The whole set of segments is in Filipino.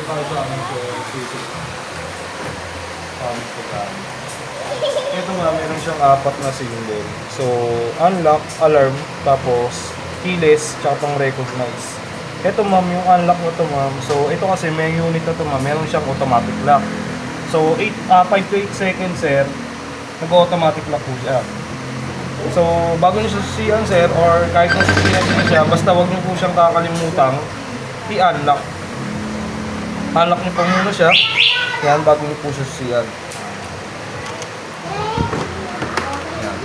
tayo sa amin sa dito. Ito nga, meron siyang apat na symbol. So, unlock, alarm, tapos keyless, tsaka pang recognize. Ito ma'am, yung unlock mo to ma'am. So, ito kasi may unit na to ma'am, meron siyang automatic lock. So, 5 to 8 seconds sir, nag-automatic lock po siya. So, bago nyo susiyan sir, or kahit nasusiyan nyo siya, basta wag nyo po siyang kakalimutang i-unlock. Unlock nyo pa muna siya. Yan, bago nyo po susiyan. Yan.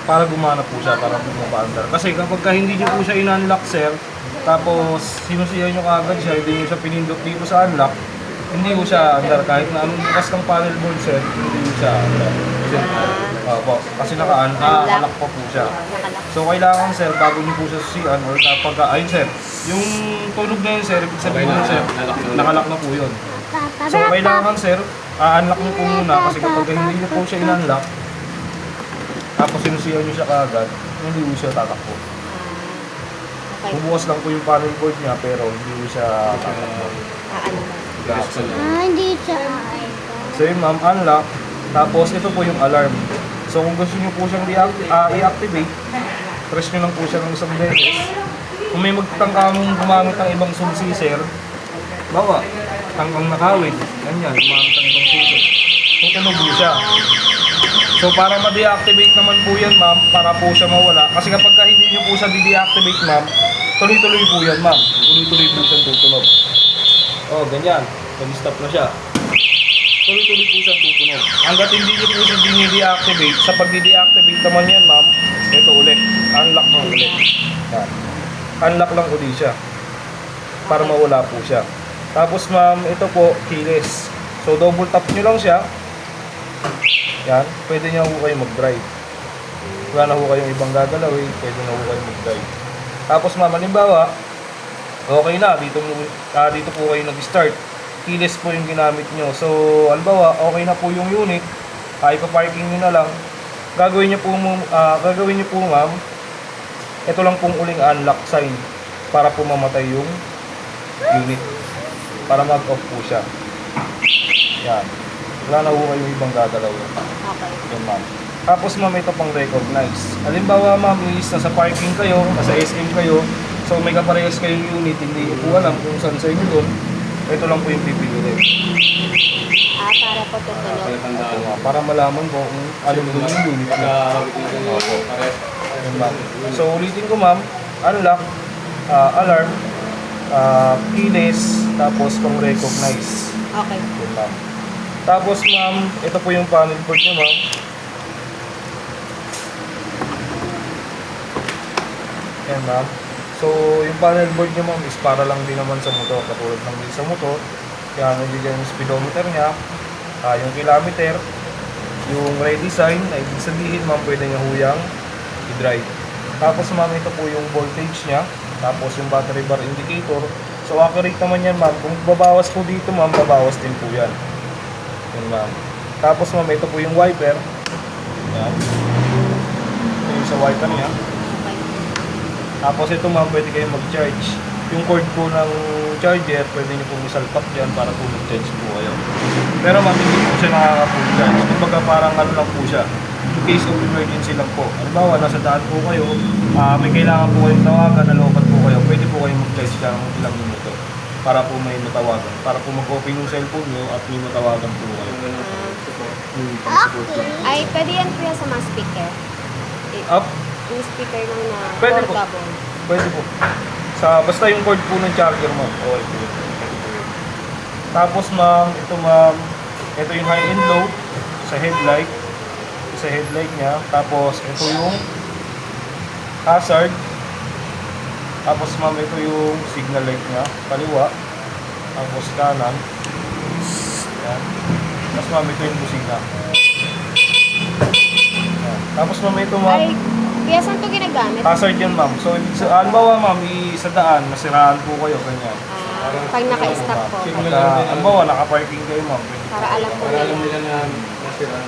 Para gumana po siya, para po mapaandar. Kasi kapag hindi nyo po siya in-unlock sir, tapos sinusiyan nyo kaagad siya, hindi nyo siya pinindot dito sa unlock, hindi po siya andar. Kahit na anong bukas ng panel board sir, hindi po siya andar. Opo, kasi naka-unlock pa po siya. So kailangan sir, bago niyo po siya susian or kapag, ayun sir, yung tunog na yun sir, ibig sabihin nyo sir, nakalock na po yun. So kailangan sir, unlock niyo po muna kasi kapag hindi niyo po siya in-unlock, tapos sinusiyan niyo siya kaagad, hindi po siya tatakbo. Bubukas lang po yung panel board niya pero hindi po siya tatakbo. Hindi siya. So yun ma'am, unlock. Tapos ito po yung alarm. So kung gusto niyo po siyang i-activate, press niyo lang po siya ng isang beses. Kung may magtangkamong gumamit ng ibang susi sir, bawa, tangkang nakawid, ganyan, gumamit ng ibang susi. Tutunog po siya. So para ma-deactivate naman po yan ma'am, para po siya mawala. Kasi kapag hindi niyo po siya di-deactivate ma'am, tuloy-tuloy po yan ma'am. Tuloy-tuloy po siyang tutunog. Oh, ganyan. Nag-stop na siya. Tuloy-tuloy po siyang tutunog. Hanggat hindi niyo po siya dini-deactivate, sa pag-deactivate naman yan ma'am, ito ulit. Unlock na ulit. Yan. Unlock lang ulit siya. Para mawala po siya. Tapos ma'am, ito po, keyless. So double tap nyo lang siya. Yan. Pwede niya po kayo mag-drive. Wala na po kayong ibang gagalawin, pwede na po kayo mag-drive. Tapos ma'am, halimbawa, okay na, dito po kayo nag-start. Keyless po yung ginamit nyo. So, halimbawa, okay na po yung unit, ipa-parking nyo na lang. Gagawin nyo po ma'am, ito lang pong uling unlock sign para po mamatay yung unit. Para mag-off po siya. Yan. Wala na po kayong ibang gagalawin. Okay. Yan ma'am. Tapos ma'am, ito pang recognize. Halimbawa ma'am, is nasa parking kayo, nasa SM kayo, so may kaparehas kayong unit, hindi nyo po alam kung saan sa inyo doon, ito lang po yung pipiliin. Para po tutunog. Para malaman ko kung alin doon yung unit nyo. Yan ma'am. So ulitin ko ma'am, unlock, alarm, keyless, tapos pang recognize. Okay. Yan ma'am. Tapos ma'am, ito po yung panel board nyo ma'am. Yan ma'am. So, yung panel board nyo ma'am is para lang din naman sa motor. Katulad ng din sa motor. Yan, nandiyan yung speedometer niya. Yung kilometer. Yung ready sign. Na ibig sabihin ma'am, pwede nyo huyang i-drive. Tapos ma'am, ito po yung voltage niya. Tapos yung battery bar indicator. So, accurate naman yan ma'am. Kung babawas po dito ma'am, babawas din po yan. Yan ma'am. Tapos ma'am, ito po yung wiper. Yan. Ito yung sa wiper niya. Tapos ito ma'am, pwede kayong mag-charge. Yung cord po ng charger, pwede nyo pong isalpak dyan para po mag-charge po kayo. Pero ma'am, hindi po siya nakaka-full charge. Kumbaga parang ano lang po siya. In case of emergency lang po. Halimbawa, nasa daan po kayo, may kailangan po kayong tawagan, nalobat po kayo, pwede po kayong mag-charge ka ng ilang minuto. Para po may matawagan. Para po mag-open yung cellphone nyo at may matawagan po kayo. Ay, pwede yan po yan sa mga speaker. Up? Yung speaker lang na Pwede po. portable. Pwede po. Basta yung cord po ng charger ma'am. Okay po yun. Tapos ma'am, ito yung high and low sa headlight. Sa headlight niya. Tapos ito yung hazard. Tapos ma'am, ito yung signal light niya. Kaliwa. Tapos kanan. Yan. Tapos ma'am, ito yung busina. Yan. Tapos ma'am, ito ma'am. Ay, kaya saan ito ginagamit? Hazard yan ma'am. So, halimbawa ma'am, sa daan, nasiraan po kayo, ganyan. Pag naka-stop po. Halimbawa, nakaparking kayo ma'am. Para alam po Para alam nila. nila na nasiraan.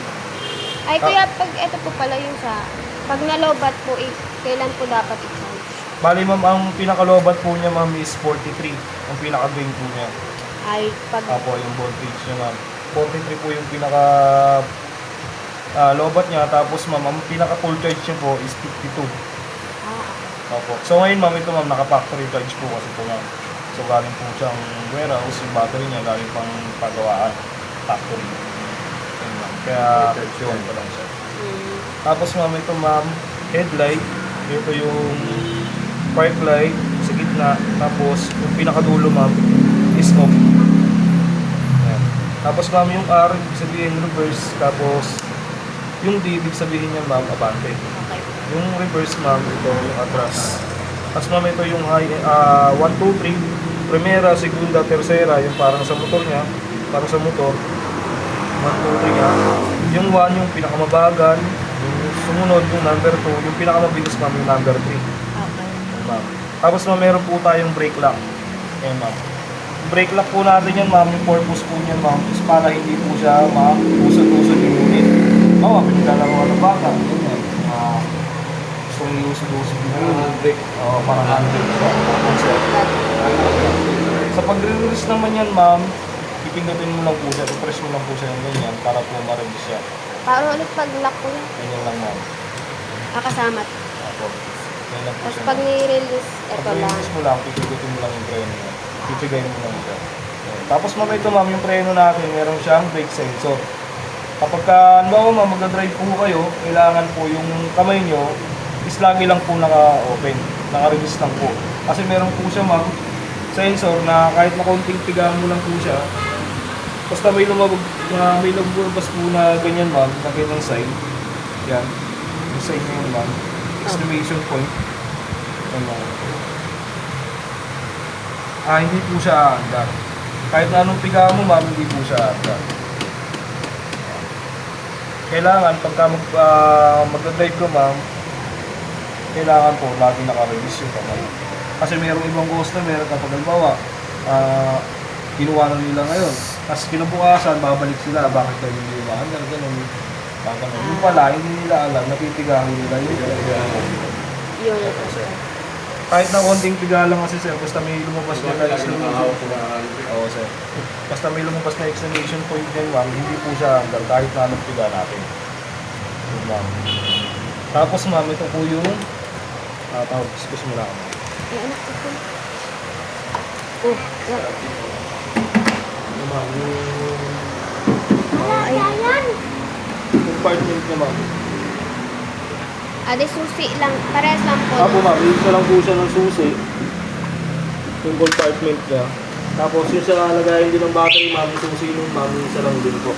Ay, kuya, pag ito po pala yung pag nalobat po, kailan po dapat i-charge? Bali ma'am, ang pinakalobat po niya ma'am is 43. Ang pinaka-drain po niya. Ay, pag... Apo, yung voltage niya ma'am. 43 po yung pinaka lobat niya. Tapos ma'am, ang pinaka full charge niya po is 52. Opo. So ngayon ma'am, ito ma'am, naka-factory charge po kasi po ma'am. So galing po siyang warehouse, yung battery niya galing pang pagawaan, factory. Yun, ma'am. Kaya yun pa lang siya. Tapos ma'am, ito ma'am, headlight. Ito yung park light sa gitna. Tapos yung pinakadulo ma'am is off. Ayan. Tapos ma'am, yung R, ibig sabihin reverse. Tapos yung D, ibig sabihin niya ma'am, abante. Okay. Yung reverse ma'am, ito yung atras. Tapos ma'am, ito yung high, 1, 2, 3, primera, segunda, tercera, yung parang sa motor niya, parang sa motor. 1, 2, 3 nga. Yung 1, yung pinakamabagal. Yung sumunod, yung number 2, yung pinakamabilis ma'am, yung number 3. Okay. Ma'am. Tapos ma'am, meron po tayong brake lock. Ayan ma'am. Yung brake lock po natin yan ma'am, yung purpose po niyan ma'am, is para hindi po siya usad-usad yung unit. Oo, pinaglalaro ka ng bata. Ganyan. Gusto yung usad-usad yung brake. Oo, para handbrake siya. Sa pag-release naman yan ma'am, pipindutin mo lang po siya, i-press mo lang po siya ng ganyan para po ma-release siya. Paano ulit pag-lock ko yan? Ganyan lang ma'am. Kasama. Opo. Ganyan lang po Tapos siya. pag ni-release, ito lang. Pag-release mo lang, pipindutin mo lang yung preno niya. Pipigayin mo lang siya. Ayan. Tapos ma'am, ito ma'am, yung preno natin, meron siyang brake sensor. Kapag halimbawa ma'am, mag-drive po kayo, kailangan po yung kamay nyo is lagi lang po naka-open, naka-release lang po. Kasi meron po siya ma'am, sensor na kahit na konting pigaan mo lang po siya, basta may lumabas po na ganyan ma'am, na ganyang sign. Yan. Yung sign na yun ma'am. Exclamation point. Yan ma'am. Hindi po siya aandar. Kahit na anong pigaan mo ma'am, hindi po siya aandar. Kailangan pagka mag-drive ka ma'am, kailangan po lagi naka-release yung kamay. Kasi mayroong ibang customer kapag halimbawa, ginawa na nila ngayon. Tapos kinabukasan, babalik sila, bakit daw hindi umaandar, ganun. Yung pala, hindi nila alam, napipigahan nila yung Yun. kahit na konting piga lang kasi sir, basta may lumabas na exclamation. Oo sir. Basta may lumabas na exclamation point yan ma'am, hindi po siya andar kahit na anong piga natin. Yun ma'am. Tapos ma'am, ito po yung tawag, discuss mo lang. Ay, anak ko. Ano ma'am, Ay, yung compartment niya ma'am. Ade susi lang. Parehas lang po. Apo ma'am, isa lang po siya ng susi. Yung compartment niya. Tapos yung sa lagayan din ng battery ma'am, yung susi nun ma'am, isa lang din po.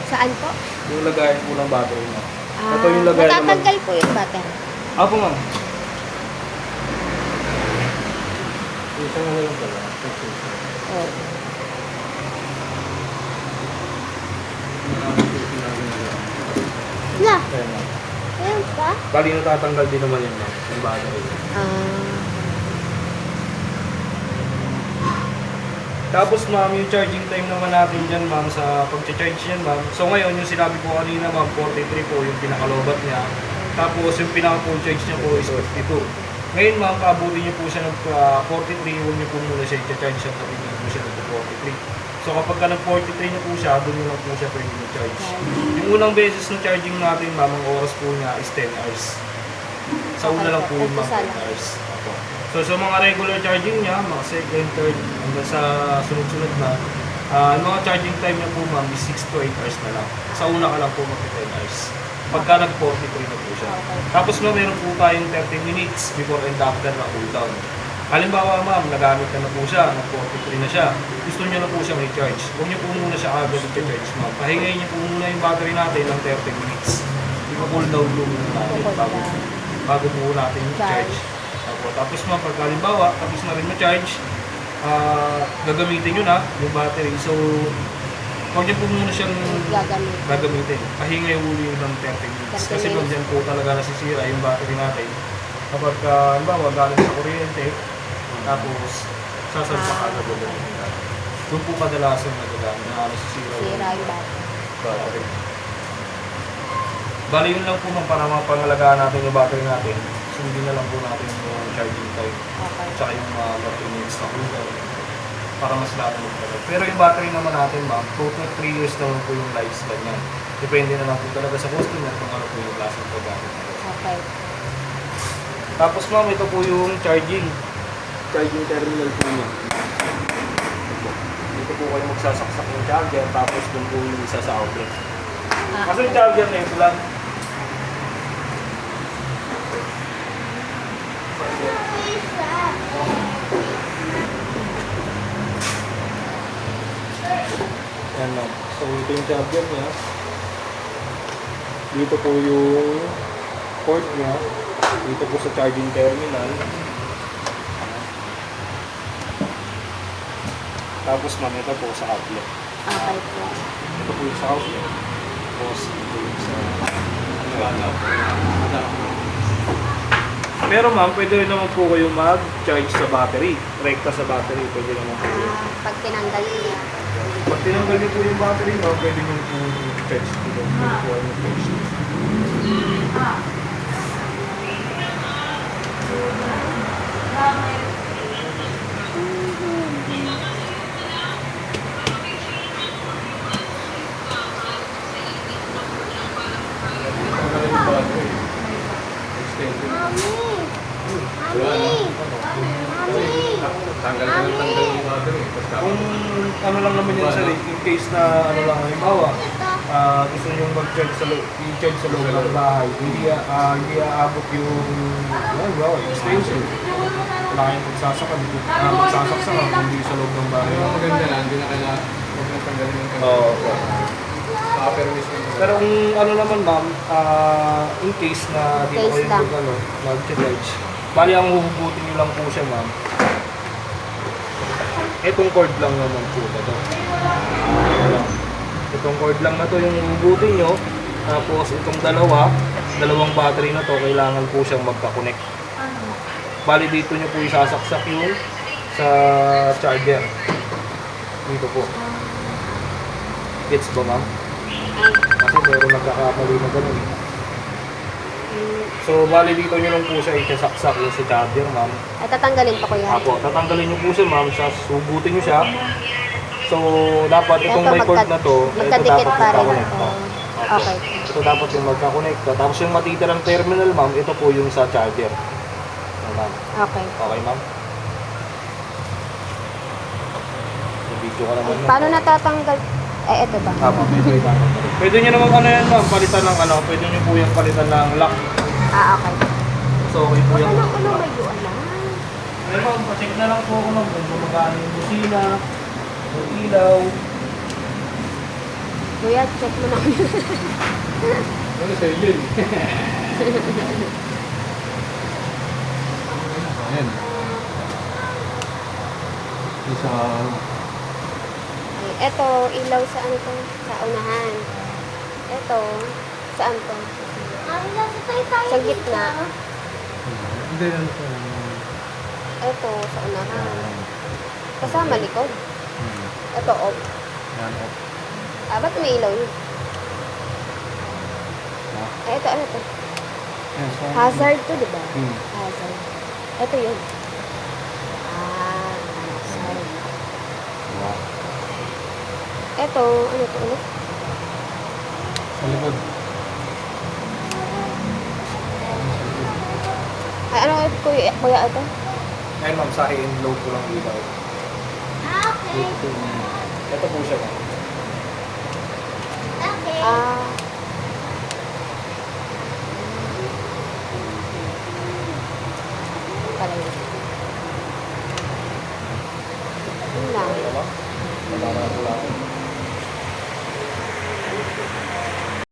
Saan po? Yung lagayan po ng battery ma'am. Ito yung lagayan naman. Matatanggal po yung battery. Apo ma'am. Isa nga lang pala. Oh. La, Ayan ma'am. ayun pa? Bali natatanggal din naman yan ma'am, yung battery. Tapos ma'am, yung charging time naman natin dyan ma'am sa pag-charge yan ma'am. So ngayon, yung sinabi ko kanina ma'am, 43 po yung pinakalobat niya. Tapos yung pinaka-full charge niya po is 52. Ngayon ma'am, paabutin niyo po siya ng 43, huwag niyo po muna siya i-charge siya, tapos niyo po siya ng 43. So kapag ka nag-43 na po siya, doon nyo lang po siya pwede i-charge. Yung unang beses na charging natin ma'am, ang oras po niya is 10 hours. Sa una lang po yung ma'am, 10 hours. Opo. So sa mga regular charging niya, mga second, third, hanggang sa sunod-sunod na, mga charging time niya po ma'am is 6 to 8 hours na lang. Sa una ka lang po mag-10 hours. Pagka nag-43 na po siya. Tapos ma'am, meron po tayong 30 minutes before and after na cool down. Halimbawa ma'am, nagamit na po siya, nag-43 na siya. Gusto niyo na po siya may charge. Huwag niyo po muna siya agad i-charge ma'am. Pahingayin niyo po muna yung battery natin ng 30 minutes. Ipa-cool down muna natin bago po natin i-charge. Tapos ma'am, pag halimbawa, tapos na rin ma-charge, gagamitin nyo na yung battery. So, huwag niyo po muna siyang gagamitin. Pahingay uli ng 30 minutes. Kasi ma'am, dyan po talaga nasisira yung battery natin. Kapag halimbawa, galing sa kuryente, tapos sasalpak agad gagamitin natin. Doon po kadalasan nagagamit na nasisira yung battery. Bali yun lang po ma'am, para mapangalagaan natin yung battery natin. Sundin na lang po natin yung charging time. Tsaka yung 30 minutes na cool down. para mas lalo magtagal. Pero yung battery naman natin, ma'am, 2 to 3 years naman po yung lifespan niyan. Depende na lang po talaga sa customer kung ano po yung klaseng paggamit. Okay. Tapos ma'am, ito po yung charging terminal po niya. Dito po kayo magsasaksak yung charger, tapos dun po yung isa sa outlet. Kasi yung charger na ito lang. Yan ma'am. So ito yung charger niya. Dito po yung port niya. Dito po sa charging terminal. Tapos ma'am, ito po sa outlet. Okay po. Ito po yung sa outlet. Tapos ito yung sa... Pero ma'am, pwede rin naman po kayo mag-charge sa battery. Rekta sa battery, pwede naman po yun. Pag tinanggal niya. Pag tinanggal niyo po yung battery, ma'am, pwede nyo po charge dito. Pwede po kayo mag-charge. Tanggal na ng tanggal yung battery. Kung ano lang naman yun sir, in case na ano lang, halimbawa, gusto nyo mag-charge sa loob, i-charge sa loob ng bahay, hindi aabot yung, halimbawa, extension. Wala kayong magsasaksak, hindi sa loob ng bahay. Pero maganda lang, hindi na kailangan huwag na tanggalin yung tanggal. Oo. Naka-permis mo. Pero kung ano naman ma'am, in case na di Case ko kayo lang. mag-charge, bali ang huhugutin nyo lang po siya ma'am. Itong cord lang naman po ito. Itong cord lang na to yung huhugutin nyo. Tapos itong dalawang battery na to, kailangan po siyang magka-connect. Bali dito nyo po isasaksak yung sa charger. Dito po. Gets ba ma'am? Kasi meron nagkakamali na ganun. So, bali dito nyo lang po siya isasaksak yung sa charger, ma'am. Ay, tatanggalin pa ko yan. Apo, tatanggalin nyo po siya, ma'am. Sugutin nyo siya. So, dapat itong may cord na to, ito magkadikit dapat pa rin. magkakonekta. Oo. Apo. Okay. Ito dapat yung magkakonekta. Tapos yung matitirang terminal, ma'am, ito po yung sa charger. So, ma'am. Okay. Okay, ma'am? Video ka naman, ma'am. Paano natatanggal? Ito ba? Apo, pwede nyo naman ano yan, ma'am, palitan ng ano, pwede nyo po yung palitan ng lock. Okay. So, okay po yung Ano may yuan na? Eh ma'am, pacheck na lang po ako ma'am kung gumagana yung busina, yung ilaw. Kuya, check mo na. Ano sa'yo yun? Ayan. Isa... Ito, ilaw sa ano to? Sa unahan. Ito, saan to? Sa gitna. Hindi lang ito. Ito, sa unahan. Kasama likod. Ito, off. Yan, off. Ba't may ilaw yun? Ito, ano to? Yan, so... Hazard to, di ba? Hmm. Hazard. Ito yun. Hazard. Ito, ano to ulit? Sa likod. Ay, ano kuya ito? Ngayon ma'am, sa and low po lang ilaw. Ito po siya ma'am. Ah. Pala yun. Yun lang. Okay na ma'am? Wala na po lang.